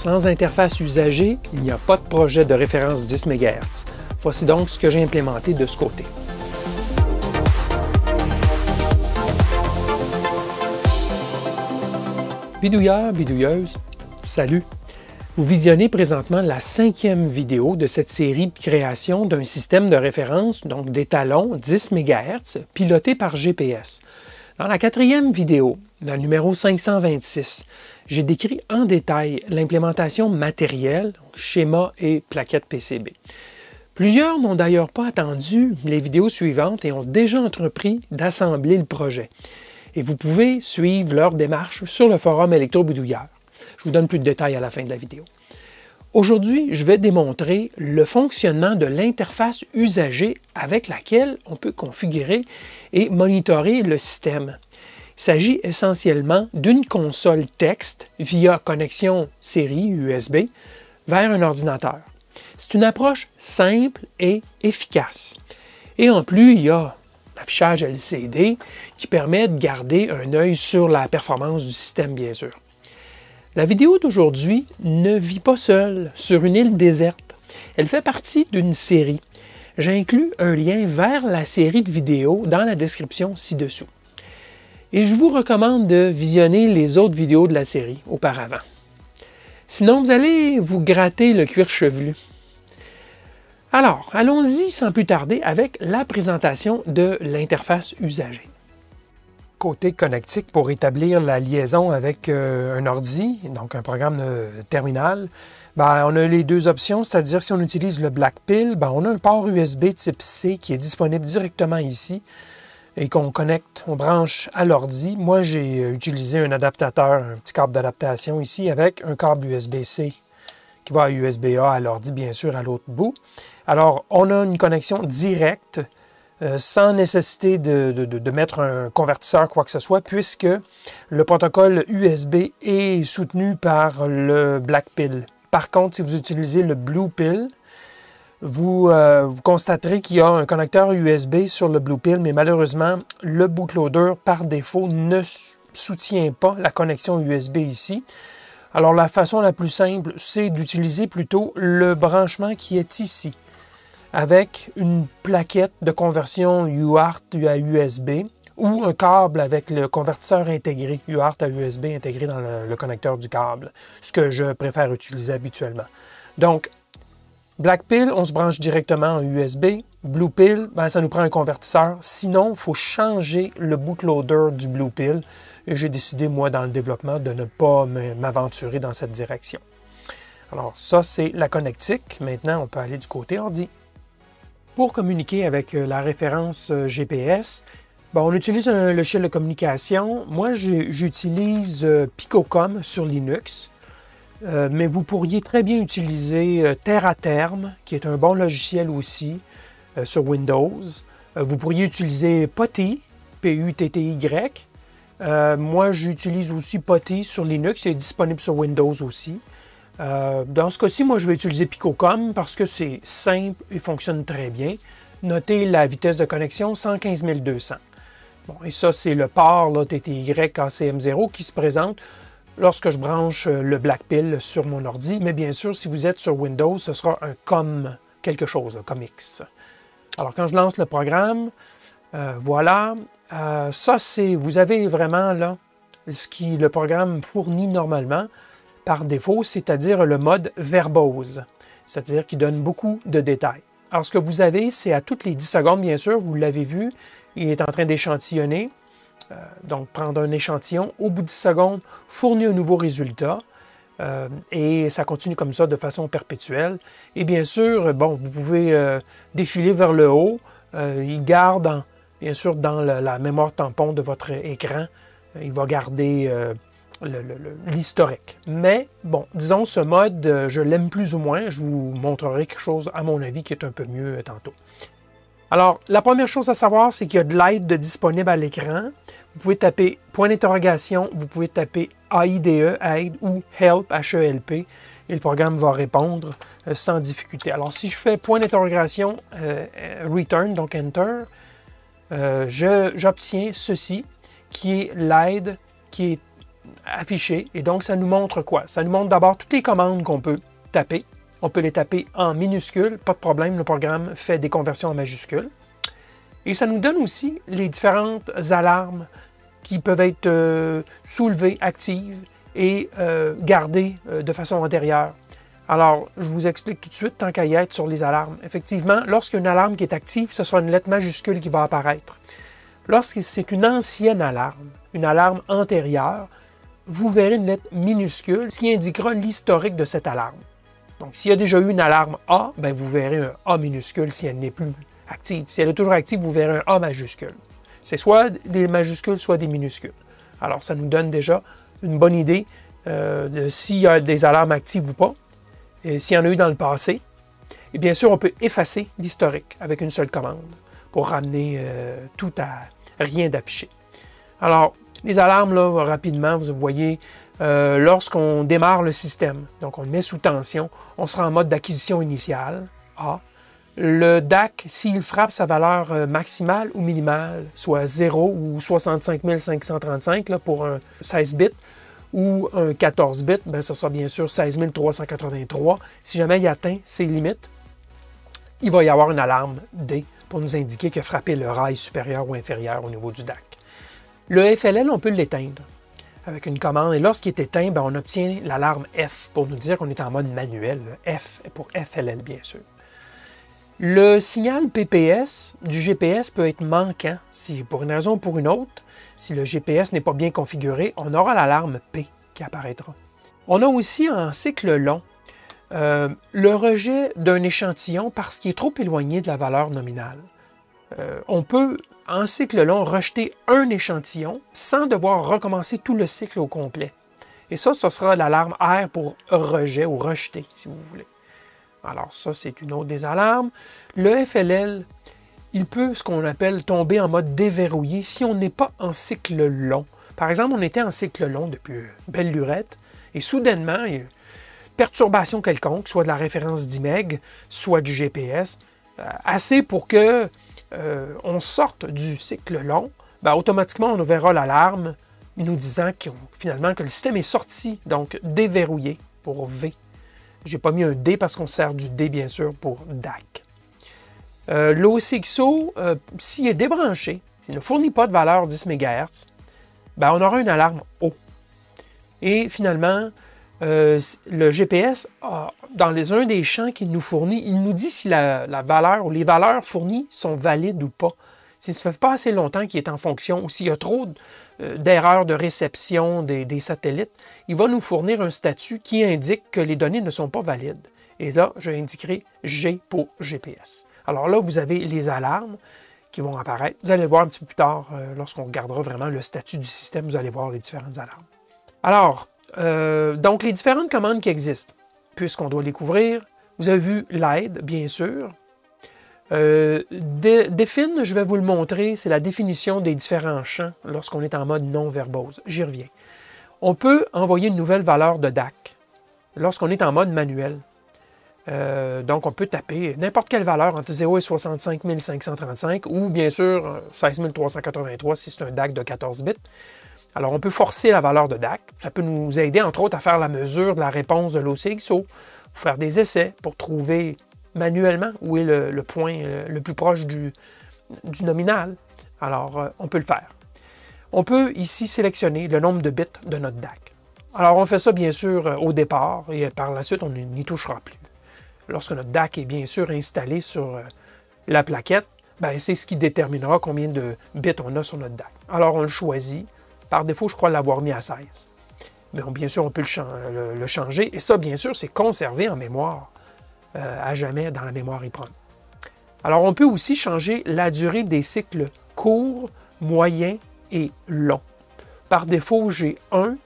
Sans interface usagée, il n'y a pas de projet de référence 10 MHz. Voici donc ce que j'ai implémenté de ce côté. Bidouilleurs, bidouilleuses, salut! Vous visionnez présentement la 5e vidéo de cette série de création d'un système de référence, donc d'étalons 10 MHz, piloté par GPS. Dans la 4e vidéo, la numéro 526, j'ai décrit en détail l'implémentation matérielle, schéma et plaquettes PCB. Plusieurs n'ont d'ailleurs pas attendu les vidéos suivantes et ont déjà entrepris d'assembler le projet. Et vous pouvez suivre leur démarche sur le forum Électro-Bidouilleur. Je vous donne plus de détails à la fin de la vidéo. Aujourd'hui, je vais démontrer le fonctionnement de l'interface usagée avec laquelle on peut configurer et monitorer le système. Il s'agit essentiellement d'une console texte via connexion série USB vers un ordinateur. C'est une approche simple et efficace. Et en plus, il y a l'affichage LCD qui permet de garder un œil sur la performance du système, bien sûr. La vidéo d'aujourd'hui ne vit pas seule sur une île déserte. Elle fait partie d'une série. J'inclus un lien vers la série de vidéos dans la description ci-dessous. Et je vous recommande de visionner les autres vidéos de la série auparavant. Sinon, vous allez vous gratter le cuir chevelu. Alors, allons-y sans plus tarder avec la présentation de l'interface usagée. Côté connectique, pour établir la liaison avec un ordi, donc un programme de terminal, on a les deux options, c'est-à-dire si on utilise le Blackpill, on a un port USB type C qui est disponible directement ici et qu'on connecte, on branche à l'ordi. Moi, j'ai utilisé un adaptateur, un petit câble d'adaptation ici avec un câble USB-C qui va à USB-A à l'ordi, bien sûr, à l'autre bout. Alors, on a une connexion directe sans nécessité de mettre un convertisseur, quoi que ce soit, puisque le protocole USB est soutenu par le Blackpill. Par contre, si vous utilisez le Bluepill, vous constaterez qu'il y a un connecteur USB sur le Bluepill, mais malheureusement, le bootloader, par défaut, ne soutient pas la connexion USB ici. Alors, la façon la plus simple, c'est d'utiliser plutôt le branchement qui est ici, avec une plaquette de conversion UART à USB ou un câble avec le convertisseur intégré, UART à USB intégré dans le connecteur du câble, ce que je préfère utiliser habituellement. Donc, Blackpill, on se branche directement en USB. Bluepill, ça nous prend un convertisseur. Sinon, il faut changer le bootloader du Bluepill. Et j'ai décidé, moi, dans le développement, de ne pas m'aventurer dans cette direction. Alors, ça, c'est la connectique. Maintenant, on peut aller du côté ordi. Pour communiquer avec la référence GPS, on utilise un logiciel de communication. Moi, j'utilise Picocom sur Linux, mais vous pourriez très bien utiliser Terre à Terme, qui est un bon logiciel aussi sur Windows. Vous pourriez utiliser PuTTY, P-U-T-T-Y. Moi, j'utilise aussi PuTTY sur Linux, il est disponible sur Windows aussi. Dans ce cas-ci, moi, je vais utiliser Picocom parce que c'est simple et fonctionne très bien. Notez la vitesse de connexion, 115 200. Bon, et ça, c'est le port là, TTY ACM0 qui se présente lorsque je branche le Blackpill sur mon ordi. Mais bien sûr, si vous êtes sur Windows, ce sera un COM quelque chose, COM X. Alors, quand je lance le programme, voilà. Ça, c'est, vous avez vraiment là ce qui le programme fournit normalement par défaut, c'est-à-dire le mode verbose, c'est-à-dire qui donne beaucoup de détails. Alors, ce que vous avez, c'est à toutes les 10 secondes, bien sûr, vous l'avez vu, il est en train d'échantillonner, donc prendre un échantillon, au bout de 10 secondes, fournir un nouveau résultat, et ça continue comme ça de façon perpétuelle. Et bien sûr, vous pouvez défiler vers le haut, il garde, bien sûr, dans la mémoire tampon de votre écran, il va garder l'historique. Mais, disons, ce mode, je l'aime plus ou moins. Je vous montrerai quelque chose, à mon avis, qui est un peu mieux tantôt. Alors, la première chose à savoir, c'est qu'il y a de l'aide disponible à l'écran. Vous pouvez taper point d'interrogation, vous pouvez taper AIDE, aide, ou help, H-E-L-P, et le programme va répondre sans difficulté. Alors, si je fais point d'interrogation, return, donc enter, j'obtiens ceci, qui est l'aide qui est affiché. Et donc, ça nous montre quoi? Ça nous montre d'abord toutes les commandes qu'on peut taper. On peut les taper en minuscules, pas de problème, le programme fait des conversions en majuscules. Et ça nous donne aussi les différentes alarmes qui peuvent être soulevées, actives et gardées de façon antérieure. Alors, je vous explique tout de suite, tant qu'à y être, sur les alarmes. Effectivement, lorsqu'il y a une alarme qui est active, ce sera une lettre majuscule qui va apparaître. Lorsque c'est une ancienne alarme, une alarme antérieure, vous verrez une lettre minuscule, ce qui indiquera l'historique de cette alarme. Donc, s'il y a déjà eu une alarme A, bien, vous verrez un A minuscule si elle n'est plus active. Si elle est toujours active, vous verrez un A majuscule. C'est soit des majuscules, soit des minuscules. Alors, ça nous donne déjà une bonne idée de s'il y a des alarmes actives ou pas, et s'il y en a eu dans le passé. Et bien sûr, on peut effacer l'historique avec une seule commande pour ramener tout à rien d'affiché. Alors, les alarmes, là, rapidement, vous voyez, lorsqu'on démarre le système, donc on le met sous tension, on sera en mode d'acquisition initiale, A. Le DAC, s'il frappe sa valeur maximale ou minimale, soit 0 ou 65 535 là, pour un 16 bits, ou un 14 bits, bien, ce sera bien sûr 16 383. Si jamais il atteint ses limites, il va y avoir une alarme D pour nous indiquer qu'il a frappé le rail supérieur ou inférieur au niveau du DAC. Le FLL, on peut l'éteindre avec une commande, et lorsqu'il est éteint, bien, on obtient l'alarme F pour nous dire qu'on est en mode manuel. F pour FLL, bien sûr. Le signal PPS du GPS peut être manquant si, pour une raison ou pour une autre, si le GPS n'est pas bien configuré, on aura l'alarme P qui apparaîtra. On a aussi en cycle long le rejet d'un échantillon parce qu'il est trop éloigné de la valeur nominale. On peut, en cycle long, rejeter un échantillon sans devoir recommencer tout le cycle au complet. Et ça, ce sera l'alarme R pour rejet ou rejeter, si vous voulez. Alors ça, c'est une autre des alarmes. Le FLL, il peut, ce qu'on appelle, tomber en mode déverrouillé si on n'est pas en cycle long. Par exemple, on était en cycle long depuis belle lurette, et soudainement, il y a une perturbation quelconque, soit de la référence d'IMEG, soit du GPS, assez pour que on sorte du cycle long, bien, automatiquement, on verra l'alarme nous disant finalement que le système est sorti, donc déverrouillé pour V. Je n'ai pas mis un D parce qu'on sert du D, bien sûr, pour DAC. L'OCXO, s'il est débranché, s'il ne fournit pas de valeur 10 MHz, ben on aura une alarme O. Et finalement, le GPS, dans un des champs qu'il nous fournit, il nous dit si la valeur ou les valeurs fournies sont valides ou pas. Si ça ne fait pas assez longtemps qu'il est en fonction ou s'il y a trop d'erreurs de réception des satellites, il va nous fournir un statut qui indique que les données ne sont pas valides. Et là, je indiquerai G pour GPS. Alors là, vous avez les alarmes qui vont apparaître. Vous allez le voir un petit peu plus tard, lorsqu'on regardera vraiment le statut du système, vous allez voir les différentes alarmes. Alors, donc les différentes commandes qui existent, puisqu'on doit les couvrir, vous avez vu l'aide, bien sûr. Défine, je vais vous le montrer, c'est la définition des différents champs lorsqu'on est en mode non-verbose. J'y reviens. On peut envoyer une nouvelle valeur de DAC lorsqu'on est en mode manuel. Donc, on peut taper n'importe quelle valeur entre 0 et 65 535 ou bien sûr 16 383 si c'est un DAC de 14 bits. Alors, on peut forcer la valeur de DAC. Ça peut nous aider, entre autres, à faire la mesure de la réponse de l'OCXO, faire des essais pour trouver manuellement où est le point le plus proche du nominal. Alors, on peut le faire. On peut ici sélectionner le nombre de bits de notre DAC. Alors, on fait ça, bien sûr, au départ et par la suite, on n'y touchera plus. Lorsque notre DAC est bien sûr installé sur la plaquette, c'est ce qui déterminera combien de bits on a sur notre DAC. Alors, on le choisit. Par défaut, je crois l'avoir mis à 16. Mais bien sûr, on peut le changer. Et ça, bien sûr, c'est conservé en mémoire à jamais dans la mémoire EEPROM. Alors, on peut aussi changer la durée des cycles courts, moyens et longs. Par défaut, j'ai 1,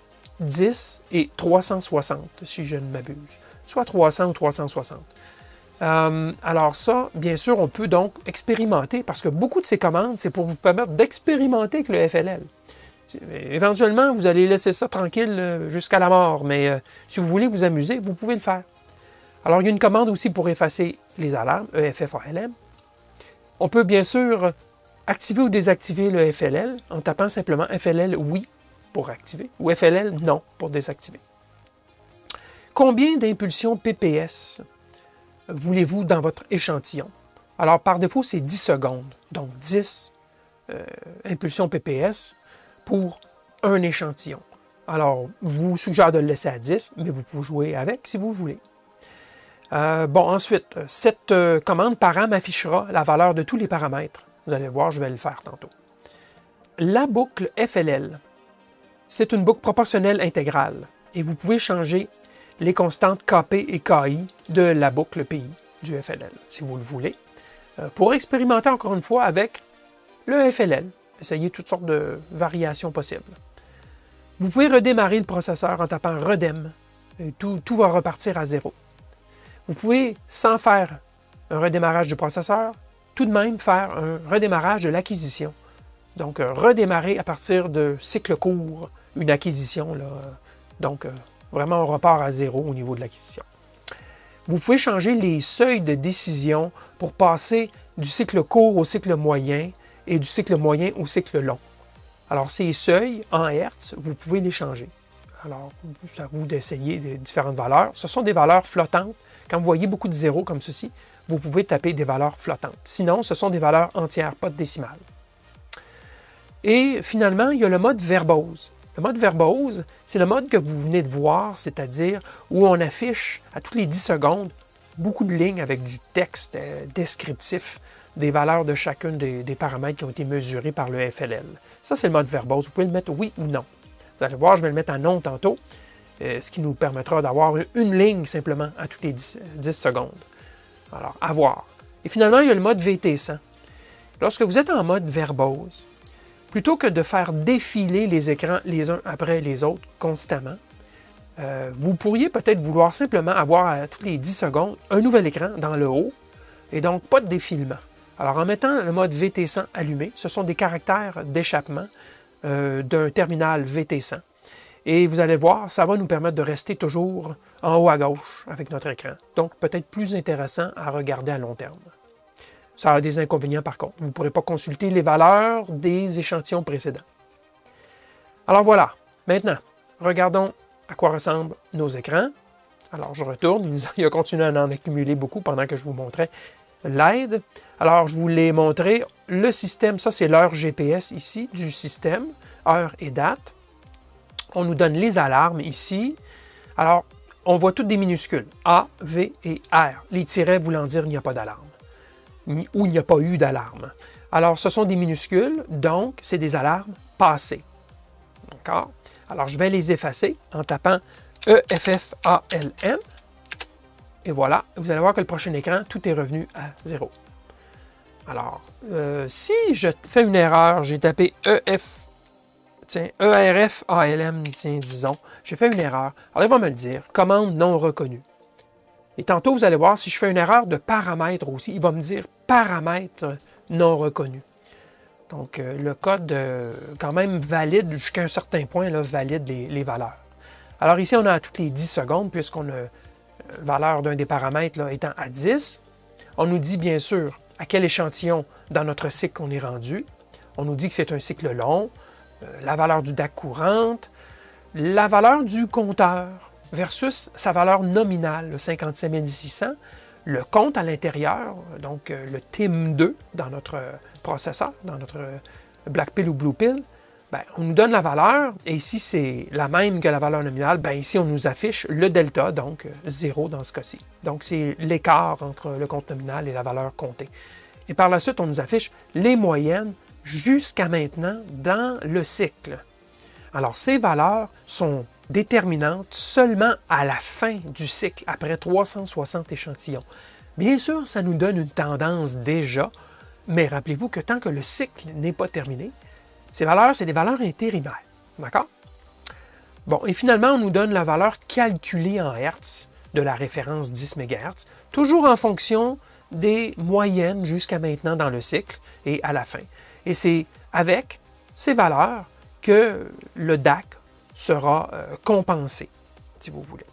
10 et 360, si je ne m'abuse. Soit 300 ou 360. Alors ça, bien sûr, on peut donc expérimenter, parce que beaucoup de ces commandes, c'est pour vous permettre d'expérimenter avec le FLL. Éventuellement, vous allez laisser ça tranquille jusqu'à la mort, mais si vous voulez vous amuser, vous pouvez le faire. Alors, il y a une commande aussi pour effacer les alarmes, EFF-ALM. On peut bien sûr activer ou désactiver le FLL en tapant simplement FLL oui pour activer, ou FLL, non, pour désactiver. Combien d'impulsions PPS voulez-vous dans votre échantillon? Alors, par défaut, c'est 10 secondes. Donc, 10 impulsions PPS pour un échantillon. Alors, je vous suggère de le laisser à 10, mais vous pouvez jouer avec si vous voulez. Bon, ensuite, cette commande param affichera la valeur de tous les paramètres. Vous allez voir, je vais le faire tantôt. La boucle FLL, c'est une boucle proportionnelle intégrale et vous pouvez changer les constantes KP et KI de la boucle PI du FLL, si vous le voulez, pour expérimenter encore une fois avec le FLL. Essayez toutes sortes de variations possibles. Vous pouvez redémarrer le processeur en tapant Redem. Et tout va repartir à 0. Vous pouvez, sans faire un redémarrage du processeur, tout de même faire un redémarrage de l'acquisition. Donc, redémarrer à partir de cycle court une acquisition. Là. Donc, vraiment, on repart à 0 au niveau de l'acquisition. Vous pouvez changer les seuils de décision pour passer du cycle court au cycle moyen et du cycle moyen au cycle long. Alors, ces seuils en Hertz, vous pouvez les changer. Alors, c'est à vous d'essayer des différentes valeurs. Ce sont des valeurs flottantes. Quand vous voyez beaucoup de zéros comme ceci, vous pouvez taper des valeurs flottantes. Sinon, ce sont des valeurs entières, pas de décimales. Et finalement, il y a le mode verbose. Le mode verbose, c'est le mode que vous venez de voir, c'est-à-dire où on affiche à toutes les 10 secondes beaucoup de lignes avec du texte descriptif des valeurs de chacun des paramètres qui ont été mesurés par le FLL. Ça, c'est le mode verbose. Vous pouvez le mettre oui ou non. Vous allez voir, je vais le mettre en non tantôt, ce qui nous permettra d'avoir une ligne simplement à toutes les 10 secondes. Alors, à voir. Et finalement, il y a le mode VT100. Lorsque vous êtes en mode verbose, plutôt que de faire défiler les écrans les uns après les autres constamment, vous pourriez peut-être vouloir simplement avoir à toutes les 10 secondes un nouvel écran dans le haut et donc pas de défilement. Alors en mettant le mode VT100 allumé, ce sont des caractères d'échappement d'un terminal VT100. Et vous allez voir, ça va nous permettre de rester toujours en haut à gauche avec notre écran. Donc peut-être plus intéressant à regarder à long terme. Ça a des inconvénients par contre. Vous ne pourrez pas consulter les valeurs des échantillons précédents. Alors voilà, maintenant, regardons à quoi ressemblent nos écrans. Alors je retourne, il a continué à en accumuler beaucoup pendant que je vous montrais l'aide. Alors je vous l'ai montré, le système, ça c'est l'heure GPS ici du système, heure et date. On nous donne les alarmes ici. Alors, on voit toutes des minuscules, A, V et R. Les tirets voulant dire qu'il n'y a pas d'alarme. Ou il n'y a pas eu d'alarme. Alors, ce sont des minuscules, donc c'est des alarmes passées. D'accord? Alors, je vais les effacer en tapant EFFALM. Et voilà, vous allez voir que le prochain écran, tout est revenu à 0. Alors, si je fais une erreur, j'ai tapé ERFALM, disons, j'ai fait une erreur. Alors, il va me le dire, commande non reconnue. Et tantôt, vous allez voir, si je fais une erreur de paramètre aussi, il va me dire paramètre non reconnu. Donc, le code, quand même, valide jusqu'à un certain point, là, valide les valeurs. Alors ici, on a à toutes les 10 secondes, puisqu'on a valeur d'un des paramètres là, étant à 10. On nous dit, bien sûr, à quel échantillon dans notre cycle on est rendu. On nous dit que c'est un cycle long, la valeur du DAC courante, la valeur du compteur versus sa valeur nominale, le 57 600, le compte à l'intérieur, donc le TIM2 dans notre processeur, dans notre Black Pill ou Blue Pill, bien, on nous donne la valeur, et ici c'est la même que la valeur nominale, bien, ici on nous affiche le delta, donc 0 dans ce cas-ci. Donc c'est l'écart entre le compte nominal et la valeur comptée. Et par la suite, on nous affiche les moyennes jusqu'à maintenant dans le cycle. Alors ces valeurs sont déterminantes seulement à la fin du cycle, après 360 échantillons. Bien sûr, ça nous donne une tendance déjà, mais rappelez-vous que tant que le cycle n'est pas terminé, ces valeurs, c'est des valeurs intérimaires. D'accord? Bon, et finalement, on nous donne la valeur calculée en Hertz de la référence 10 MHz, toujours en fonction des moyennes jusqu'à maintenant dans le cycle et à la fin. Et c'est avec ces valeurs que le DAC sera compensé, si vous voulez.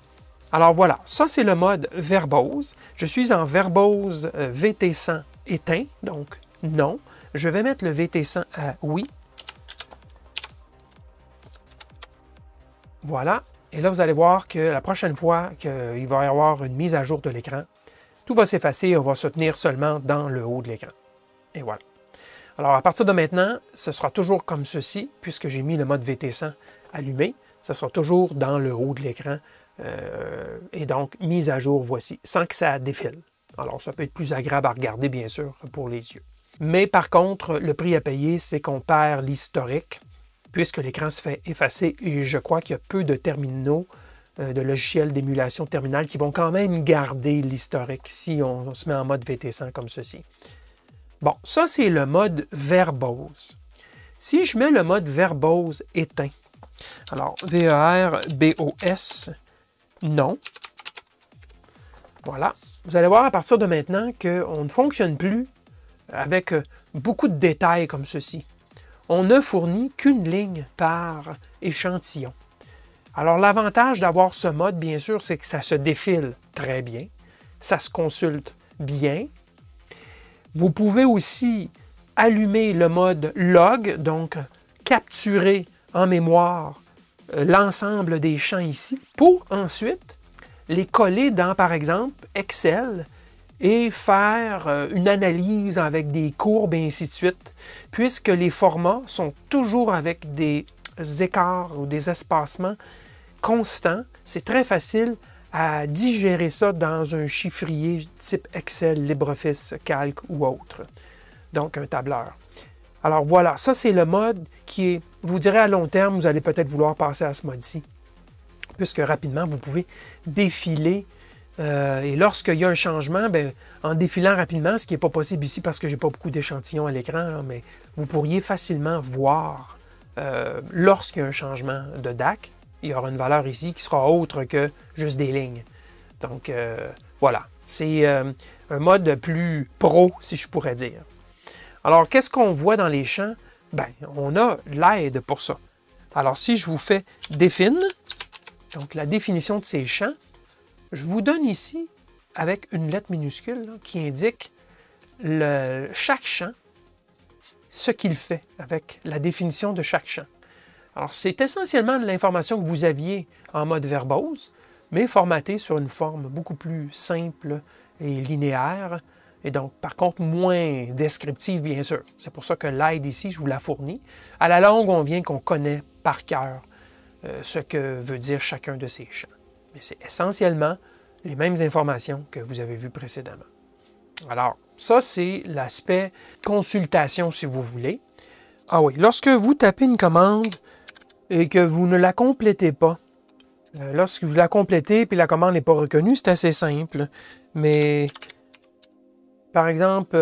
Alors voilà, ça c'est le mode verbose. Je suis en verbose VT100 éteint, donc non. Je vais mettre le VT100 à oui. Voilà. Et là, vous allez voir que la prochaine fois qu'il va y avoir une mise à jour de l'écran, tout va s'effacer et on va se tenir seulement dans le haut de l'écran. Et voilà. Alors, à partir de maintenant, ce sera toujours comme ceci, puisque j'ai mis le mode VT100 allumé. Ce sera toujours dans le haut de l'écran. Et donc, mise à jour, voici, sans que ça défile. Alors, ça peut être plus agréable à regarder, bien sûr, pour les yeux. Mais par contre, le prix à payer, c'est qu'on perd l'historique, puisque l'écran se fait effacer. Et je crois qu'il y a peu de terminaux, de logiciels d'émulation terminale qui vont quand même garder l'historique si on se met en mode VT100 comme ceci. Bon, ça, c'est le mode verbose. Si je mets le mode verbose éteint, alors V-E-R-B-O-S, non. Voilà. Vous allez voir à partir de maintenant qu'on ne fonctionne plus avec beaucoup de détails comme ceci. On ne fournit qu'une ligne par échantillon. Alors, l'avantage d'avoir ce mode, bien sûr, c'est que ça se défile très bien, ça se consulte bien. Vous pouvez aussi allumer le mode log, donc capturer en mémoire l'ensemble des champs ici, pour ensuite les coller dans, par exemple, Excel et faire une analyse avec des courbes et ainsi de suite, puisque les formats sont toujours avec des écarts ou des espacements constants. C'est très facile à digérer ça dans un chiffrier type Excel, LibreOffice, Calc ou autre, donc un tableur. Alors voilà, ça c'est le mode qui est, je vous dirais à long terme, vous allez peut-être vouloir passer à ce mode-ci, puisque rapidement vous pouvez défiler et lorsqu'il y a un changement, bien, en défilant rapidement, ce qui n'est pas possible ici parce que je n'ai pas beaucoup d'échantillons à l'écran, mais vous pourriez facilement voir lorsqu'il y a un changement de DAC, il y aura une valeur ici qui sera autre que juste des lignes. Donc voilà, c'est un mode plus pro, si je pourrais dire. Alors, qu'est-ce qu'on voit dans les champs? Bien, on a l'aide pour ça. Alors, si je vous fais défine, donc la définition de ces champs, je vous donne ici, avec une lettre minuscule là, qui indique chaque champ, ce qu'il fait avec la définition de chaque champ. Alors, c'est essentiellement de l'information que vous aviez en mode verbose, mais formatée sur une forme beaucoup plus simple et linéaire, et donc, par contre, moins descriptive, bien sûr. C'est pour ça que l'aide ici, je vous la fournis. À la longue, on vient qu'on connaît par cœur ce que veut dire chacun de ces champs. Mais c'est essentiellement les mêmes informations que vous avez vues précédemment. Alors, ça, c'est l'aspect consultation, si vous voulez. Ah oui, lorsque vous tapez une commande et que vous ne la complétez pas, lorsque vous la complétez et la commande n'est pas reconnue, c'est assez simple. Mais, par exemple,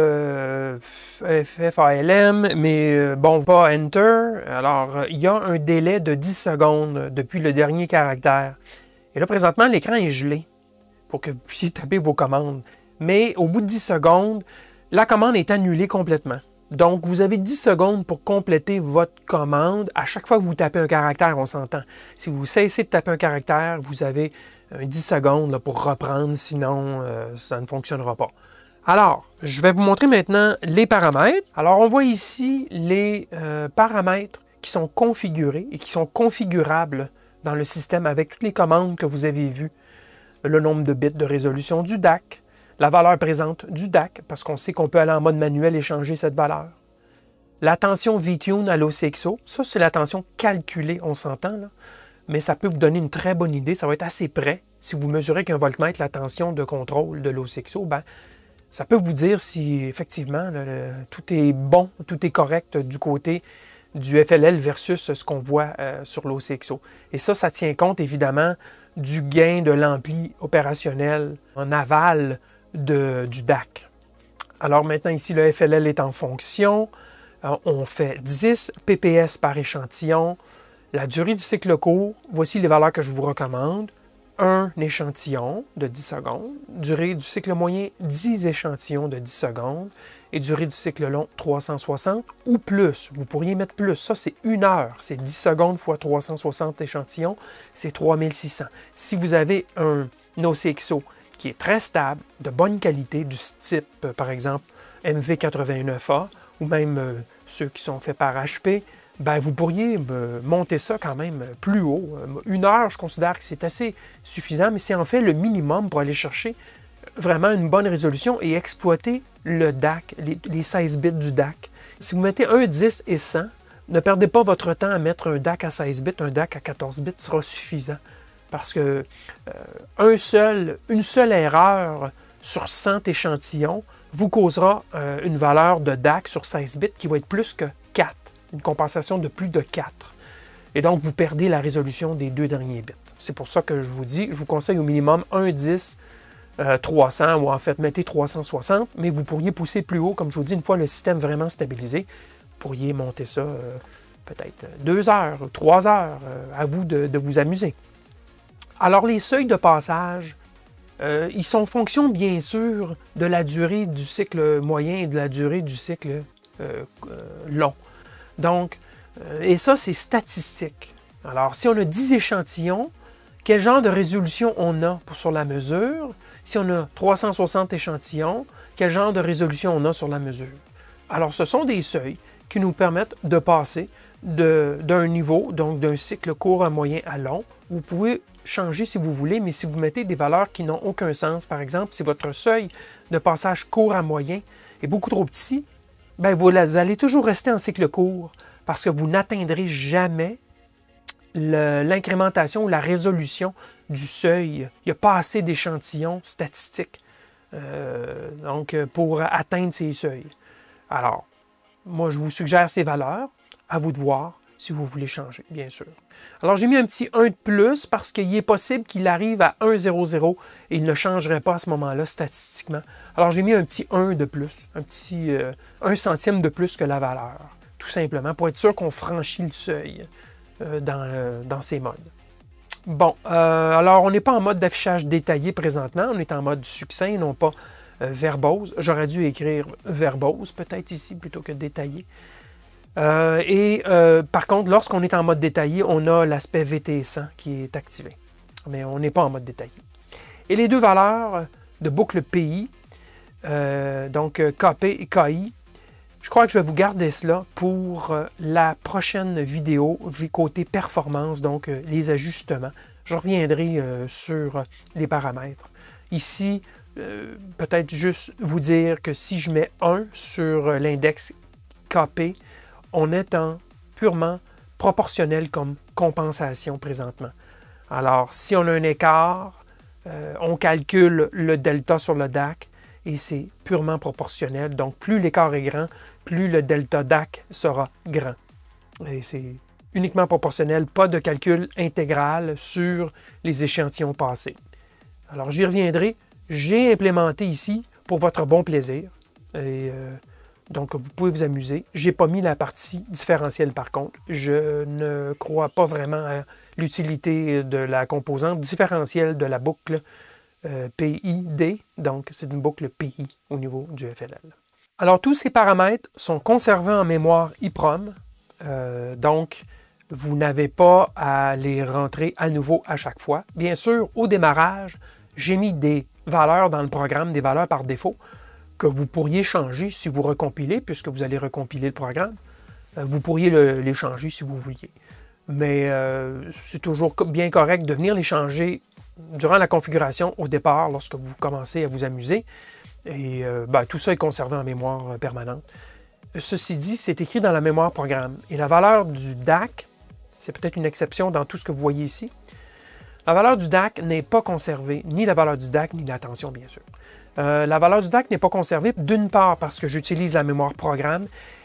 FFALM, mais bon, pas Enter. Alors, il y a un délai de 10 secondes depuis le dernier caractère. Et là, présentement, l'écran est gelé pour que vous puissiez taper vos commandes. Mais au bout de 10 secondes, la commande est annulée complètement. Donc, vous avez 10 secondes pour compléter votre commande. À chaque fois que vous tapez un caractère, on s'entend. Si vous cessez de taper un caractère, vous avez 10 secondes là, pour reprendre, sinon ça ne fonctionnera pas. Alors, je vais vous montrer maintenant les paramètres. Alors, on voit ici les paramètres qui sont configurés et qui sont configurables dans le système avec toutes les commandes que vous avez vues. Le nombre de bits de résolution du DAC, la valeur présente du DAC, parce qu'on sait qu'on peut aller en mode manuel et changer cette valeur. La tension VTune à l'OCXO, ça c'est la tension calculée, on s'entend, là, mais ça peut vous donner une très bonne idée, ça va être assez près. Si vous mesurez qu'un voltmètre, la tension de contrôle de l'OCXO, ben, ça peut vous dire si effectivement tout est bon, tout est correct du côté du FLL versus ce qu'on voit sur l'OCXO. Et ça tient compte évidemment du gain de l'ampli opérationnel en aval du DAC. Alors maintenant ici le FLL est en fonction, on fait 10 ppс par échantillon, la durée du cycle court, voici les valeurs que je vous recommande. Un échantillon de 10 secondes, durée du cycle moyen 10 échantillons de 10 secondes et durée du cycle long 360 ou plus. Vous pourriez mettre plus, ça c'est 1 heure, c'est 10 secondes fois 360 échantillons, c'est 3600. Si vous avez un OCXO qui est très stable, de bonne qualité, du type par exemple MV89A ou même ceux qui sont faits par HP, ben, vous pourriez monter ça quand même plus haut. 1 heure, je considère que c'est assez suffisant, mais c'est en fait le minimum pour aller chercher vraiment une bonne résolution et exploiter le DAC, les 16 bits du DAC. Si vous mettez un 10 et 100, ne perdez pas votre temps à mettre un DAC à 16 bits, un DAC à 14 bits sera suffisant. Parce que une seule erreur sur 100 échantillons vous causera une valeur de DAC sur 16 bits qui va être plus que 4, une compensation de plus de 4. Et donc, vous perdez la résolution des 2 derniers bits. C'est pour ça que je vous conseille au minimum un 10, 300, ou en fait, mettez 360, mais vous pourriez pousser plus haut, comme je vous dis, une fois le système vraiment stabilisé, vous pourriez monter ça peut-être 2 heures, 3 heures, à vous de vous amuser. Alors, les seuils de passage, ils sont fonction, bien sûr, de la durée du cycle moyen et de la durée du cycle long. Donc, et ça, c'est statistique. Alors, si on a 10 échantillons, quel genre de résolution on a sur la mesure? Si on a 360 échantillons, quel genre de résolution on a sur la mesure? Alors, ce sont des seuils qui nous permettent de passer d'un niveau, donc d'un cycle court à moyen à long. Vous pouvez changer si vous voulez, mais si vous mettez des valeurs qui n'ont aucun sens, par exemple, si votre seuil de passage court à moyen est beaucoup trop petit, bien, vous allez toujours rester en cycle court parce que vous n'atteindrez jamais l'incrémentation ou la résolution du seuil. Il n'y a pas assez d'échantillons statistiques pour atteindre ces seuils. Alors, moi, je vous suggère ces valeurs. À vous de voir si vous voulez changer, bien sûr. Alors, j'ai mis un petit 1 de plus parce qu'il est possible qu'il arrive à 1,00 et il ne changerait pas à ce moment-là statistiquement. Alors, j'ai mis un petit 1 de plus, un petit 1 centième de plus que la valeur, tout simplement, pour être sûr qu'on franchit le seuil dans ces modes. Bon, alors, on n'est pas en mode d'affichage détaillé présentement, on est en mode succinct, non pas verbose. J'aurais dû écrire verbose, peut-être ici, plutôt que détaillé. Par contre, lorsqu'on est en mode détaillé, on a l'aspect VT100 qui est activé. Mais on n'est pas en mode détaillé. Et les deux valeurs de boucle PI, donc KP et KI, je crois que je vais vous garder cela pour la prochaine vidéo côté performance, donc les ajustements. Je reviendrai sur les paramètres. Ici, peut-être juste vous dire que si je mets 1 sur l'index KP, on est en purement proportionnel comme compensation présentement. Alors, si on a un écart, on calcule le delta sur le DAC et c'est purement proportionnel. Donc, plus l'écart est grand, plus le delta DAC sera grand. Et c'est uniquement proportionnel, pas de calcul intégral sur les échantillons passés. Alors, j'y reviendrai. J'ai implémenté ici pour votre bon plaisir. Et donc, vous pouvez vous amuser. Je n'ai pas mis la partie différentielle par contre. Je ne crois pas vraiment à l'utilité de la composante différentielle de la boucle PID. Donc, c'est une boucle PI au niveau du FLL. Alors, tous ces paramètres sont conservés en mémoire EEPROM. Donc, vous n'avez pas à les rentrer à nouveau à chaque fois. Bien sûr, au démarrage, j'ai mis des valeurs dans le programme, des valeurs par défaut, que vous pourriez changer si vous recompilez, puisque vous allez recompiler le programme. Vous pourriez les changer si vous vouliez. Mais c'est toujours bien correct de venir les changer durant la configuration au départ, lorsque vous commencez à vous amuser. Et tout ça est conservé en mémoire permanente. Ceci dit, c'est écrit dans la mémoire programme. Et la valeur du DAC, c'est peut-être une exception dans tout ce que vous voyez ici, la valeur du DAC n'est pas conservée, ni la valeur du DAC, ni la tension, bien sûr. La valeur du DAC n'est pas conservée, d'une part parce que j'utilise la mémoire programme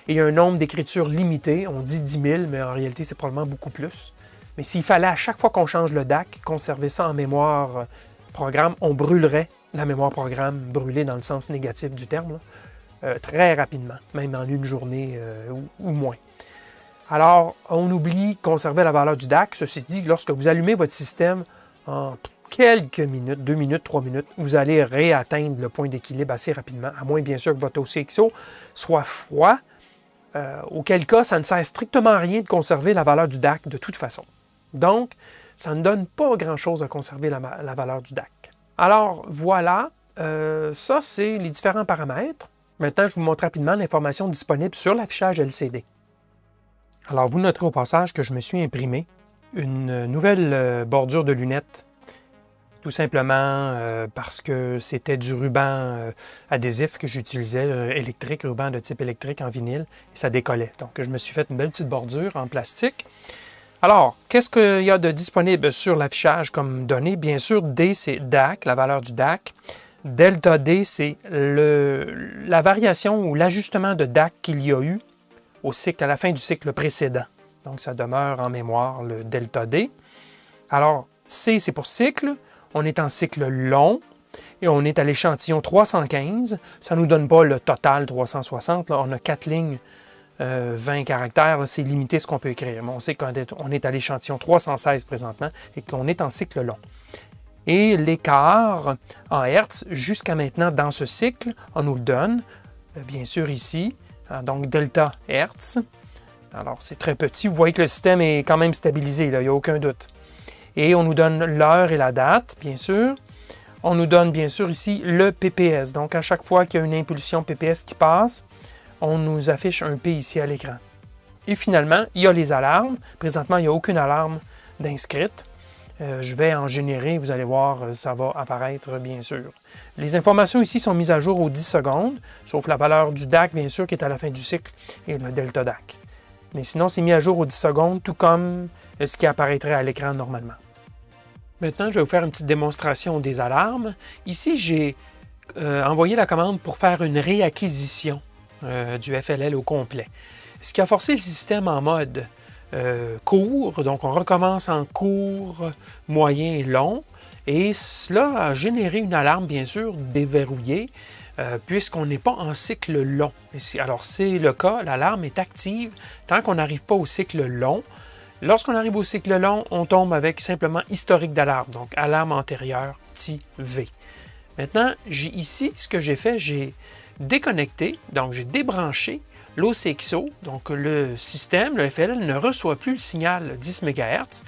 et il y a un nombre d'écritures limité, on dit 10 000, mais en réalité, c'est probablement beaucoup plus. Mais s'il fallait à chaque fois qu'on change le DAC, conserver ça en mémoire programme, on brûlerait la mémoire programme, brûlée dans le sens négatif du terme, là, très rapidement, même en une journée ou moins. Alors, on oublie de conserver la valeur du DAC. Ceci dit, lorsque vous allumez votre système en quelques minutes, 2 minutes, 3 minutes, vous allez réatteindre le point d'équilibre assez rapidement, à moins bien sûr que votre OCXO soit froid, auquel cas ça ne sert strictement à rien de conserver la valeur du DAC de toute façon. Donc, ça ne donne pas grand-chose à conserver la valeur du DAC. Alors, voilà, ça c'est les différents paramètres. Maintenant, je vous montre rapidement l'information disponible sur l'affichage LCD. Alors, vous noterez au passage que je me suis imprimé une nouvelle bordure de lunettes, tout simplement parce que c'était du ruban adhésif que j'utilisais, électrique, ruban de type électrique en vinyle, et ça décollait. Donc, je me suis fait une belle petite bordure en plastique. Alors, qu'est-ce qu'il y a de disponible sur l'affichage comme données? Bien sûr, D, c'est DAC, la valeur du DAC. Delta D, c'est la variation ou l'ajustement de DAC qu'il y a eu à la fin du cycle précédent. Donc, ça demeure en mémoire le delta D. Alors, C, c'est pour cycle. On est en cycle long et on est à l'échantillon 315. Ça ne nous donne pas le total 360. Là, on a 4 lignes, 20 caractères. C'est limité ce qu'on peut écrire. Mais on sait qu'on est à l'échantillon 316 présentement et qu'on est en cycle long. Et l'écart en Hertz jusqu'à maintenant dans ce cycle, on nous le donne, bien sûr ici, donc delta Hertz. Alors c'est très petit, vous voyez que le système est quand même stabilisé, là, il n'y a aucun doute. Et on nous donne l'heure et la date, bien sûr. On nous donne bien sûr ici le PPS, donc à chaque fois qu'il y a une impulsion PPS qui passe, on nous affiche un P ici à l'écran. Et finalement, il y a les alarmes. Présentement, il n'y a aucune alarme d'inscrite. Je vais en générer, vous allez voir, ça va apparaître bien sûr. Les informations ici sont mises à jour aux 10 secondes, sauf la valeur du DAC, bien sûr, qui est à la fin du cycle, et le delta DAC. Mais sinon, c'est mis à jour aux 10 secondes, tout comme ce qui apparaîtrait à l'écran normalement. Maintenant, je vais vous faire une petite démonstration des alarmes. Ici, j'ai envoyé la commande pour faire une réacquisition du FLL au complet. Ce qui a forcé le système en mode court, donc on recommence en court, moyen et long, et cela a généré une alarme bien sûr déverrouillée puisqu'on n'est pas en cycle long. Alors c'est le cas, l'alarme est active tant qu'on n'arrive pas au cycle long. Lorsqu'on arrive au cycle long, on tombe avec simplement historique d'alarme, donc alarme antérieure, petit v. Maintenant, ici, ce que j'ai fait, j'ai déconnecté, donc j'ai débranché l'OCXO, donc le système, le FLL, ne reçoit plus le signal 10 MHz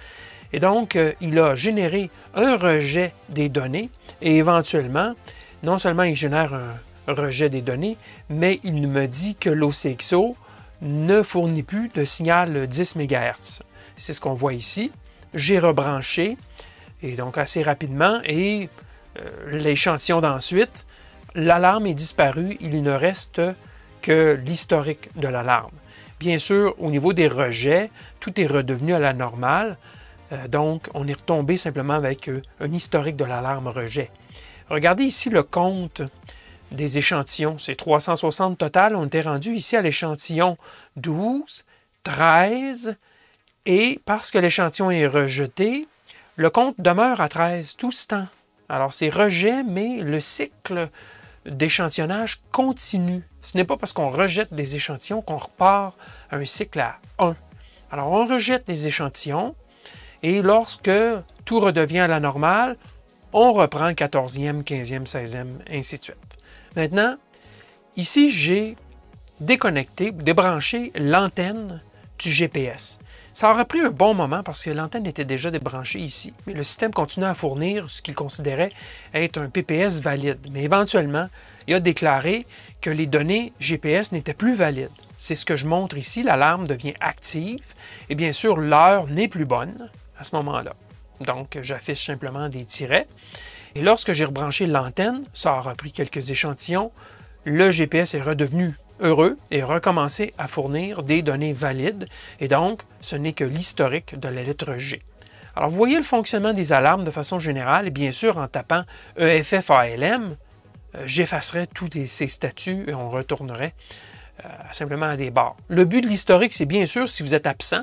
et donc il a généré un rejet des données et éventuellement, non seulement il génère un rejet des données, mais il me dit que l'OCXO ne fournit plus de signal 10 MHz. C'est ce qu'on voit ici. J'ai rebranché et donc assez rapidement et l'échantillon d'ensuite, l'alarme est disparue, il ne reste que l'historique de l'alarme. Bien sûr, au niveau des rejets, tout est redevenu à la normale, donc on est retombé simplement avec un historique de l'alarme rejet. Regardez ici le compte des échantillons, c'est 360 total, on était rendu ici à l'échantillon 12, 13, et parce que l'échantillon est rejeté, le compte demeure à 13 tout ce temps. Alors c'est rejet, mais le cycle d'échantillonnage continue. Ce n'est pas parce qu'on rejette des échantillons qu'on repart à un cycle à 1. Alors, on rejette des échantillons et lorsque tout redevient à la normale, on reprend 14e, 15e, 16e, ainsi de suite. Maintenant, ici, j'ai déconnecté, débranché l'antenne du GPS. Ça aura pris un bon moment parce que l'antenne était déjà débranchée ici, mais le système continuait à fournir ce qu'il considérait être un PPS valide. Mais éventuellement, il a déclaré que les données GPS n'étaient plus valides. C'est ce que je montre ici, l'alarme devient active et bien sûr, l'heure n'est plus bonne à ce moment-là. Donc, j'affiche simplement des tirets. Et lorsque j'ai rebranché l'antenne, ça aura pris quelques échantillons, le GPS est redevenu heureux et recommencer à fournir des données valides et donc ce n'est que l'historique de la lettre G. Alors vous voyez le fonctionnement des alarmes de façon générale et bien sûr en tapant EFF-ALM, j'effacerai tous ces statuts et on retournerait simplement à des barres. Le but de l'historique, c'est bien sûr si vous êtes absent,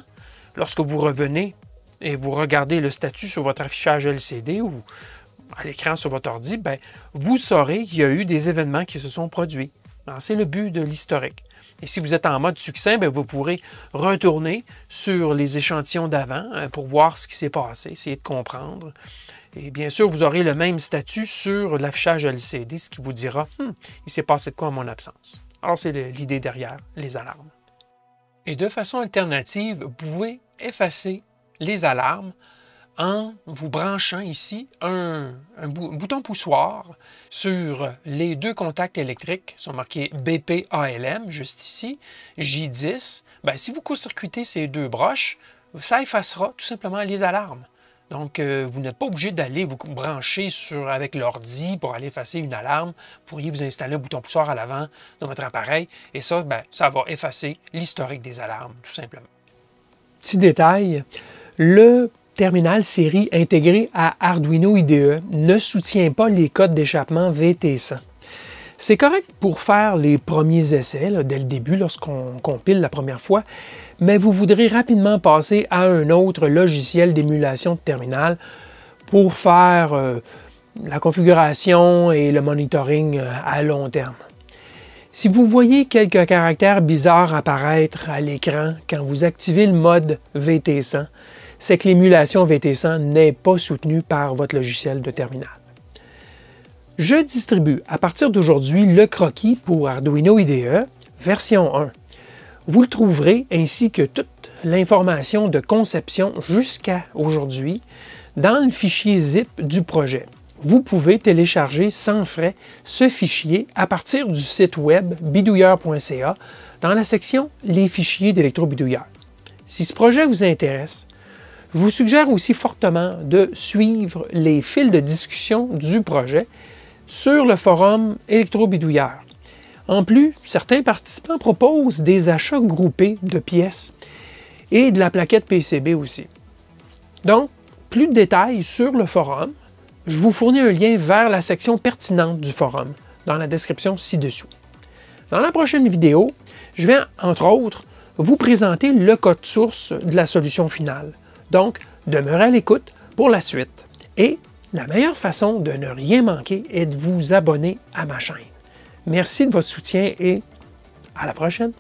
lorsque vous revenez et vous regardez le statut sur votre affichage LCD ou à l'écran sur votre ordi, bien, vous saurez qu'il y a eu des événements qui se sont produits. C'est le but de l'historique. Et si vous êtes en mode succinct, bien, vous pourrez retourner sur les échantillons d'avant pour voir ce qui s'est passé, essayer de comprendre. Et bien sûr, vous aurez le même statut sur l'affichage LCD, ce qui vous dira « il s'est passé de quoi en mon absence ». Alors, c'est l'idée derrière les alarmes. Et de façon alternative, vous pouvez effacer les alarmes en vous branchant ici un bouton poussoir sur les deux contacts électriques qui sont marqués BPALM, juste ici, J10. Bien, si vous court-circuitez ces deux broches, ça effacera tout simplement les alarmes. Donc, vous n'êtes pas obligé d'aller vous brancher avec l'ordi pour aller effacer une alarme. Vous pourriez vous installer un bouton poussoir à l'avant de votre appareil et ça, bien, ça va effacer l'historique des alarmes, tout simplement. Petit détail, le terminal série intégré à Arduino IDE ne soutient pas les codes d'échappement VT100. C'est correct pour faire les premiers essais, là, dès le début, lorsqu'on compile la première fois, mais vous voudrez rapidement passer à un autre logiciel d'émulation de terminal pour faire la configuration et le monitoring à long terme. Si vous voyez quelques caractères bizarres apparaître à l'écran quand vous activez le mode VT100, c'est que l'émulation VT100 n'est pas soutenue par votre logiciel de terminal. Je distribue à partir d'aujourd'hui le croquis pour Arduino IDE version 1. Vous le trouverez ainsi que toute l'information de conception jusqu'à aujourd'hui dans le fichier zip du projet. Vous pouvez télécharger sans frais ce fichier à partir du site web bidouilleur.ca dans la section « Les fichiers d'électrobidouilleur ». Si ce projet vous intéresse, je vous suggère aussi fortement de suivre les fils de discussion du projet sur le forum électrobidouilleur. En plus, certains participants proposent des achats groupés de pièces et de la plaquette PCB aussi. Donc, plus de détails sur le forum, je vous fournis un lien vers la section pertinente du forum dans la description ci-dessous. Dans la prochaine vidéo, je vais, entre autres, vous présenter le code source de la solution finale. Donc, demeurez à l'écoute pour la suite. Et la meilleure façon de ne rien manquer est de vous abonner à ma chaîne. Merci de votre soutien et à la prochaine!